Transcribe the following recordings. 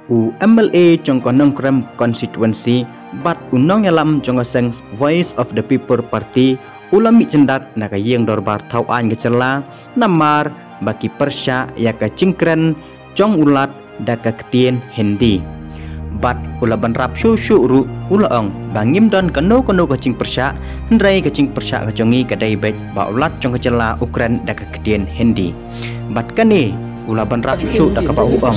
u MLA trong Nongkrem constituency bat unong yalam trong seng Voice of the People Party ulami cendat nakayeng dorbar tauan kecela namar bagi persya yaka cingkren trong ulat daka ketien Hindi bat ulaban rap syu ru ulaong bangim don kano kacing persya ndrai kacing persya kacongi kadai bet ba ulat trong kecela Ukren daka ketien Hindi bat kani ulaban rap syu daka ba uong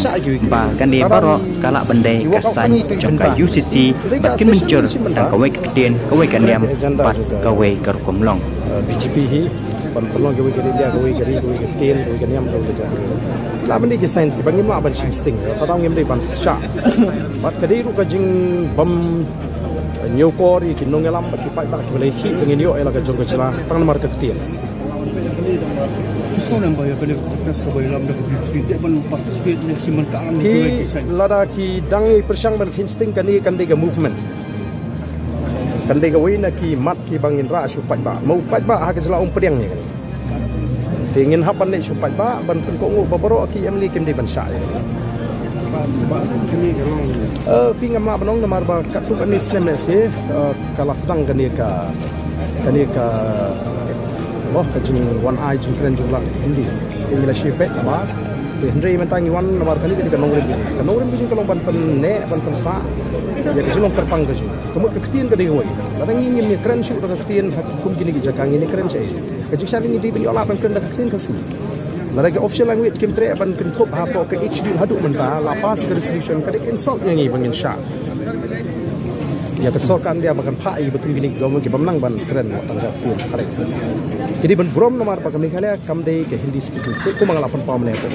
ba kani baro kala bandai kasan trong ka UCC bat kin mencur dan kawai ketien kawai kaniam bat kawai karkomlong BJP hi pelong kawai dia kawai ketien kawai kaniam kawai la bandi ke sains bangim ma ban sting ta ngim dei ban sha bat kadai ru ka jing bam nyokori kinong yalam bat pai ba ki balai hi ngin yo ela ka jong ka cela tang nomor ketien Soalnya bayar kena kertas kebayar dah kita ban participate ni simultan ki lada ki dangi persyang ban insting kani ke movement kande ke wina ki mat ki bangin ra supat ba mau pat ba ha ke jela periang ni kan tingin hapan ni supat ba ban pen ko ngo babaro ki emli kim di ban sha pi ngama banong namar ba ka tu ani snem ne se kala sedang kani ka oh kajing one eye jing keren jumlah Hindi ini lah syepet apa Henry mentangi wan nomor kali jadi kanong rim kalau banten ne banten sa ya kajing terpang kajing kemudian ketien ke dewa datang ingin ni keren syuk dah ketien hukum gini jakang ini keren cai kajing syari ni di bini olah keren dah ketien kasi lagi official language kim tre ban kentup apa ke HD haduk mentah lapas ke resolution kadek insult yang ini bangin syak ya kesokan dia makan pai betul gini gawe ke bamnang ban keren tanggap pun hari jadi ban brom nomor pa kami kali kam dei ke Hindi speaking state ko mga 8 pa man ko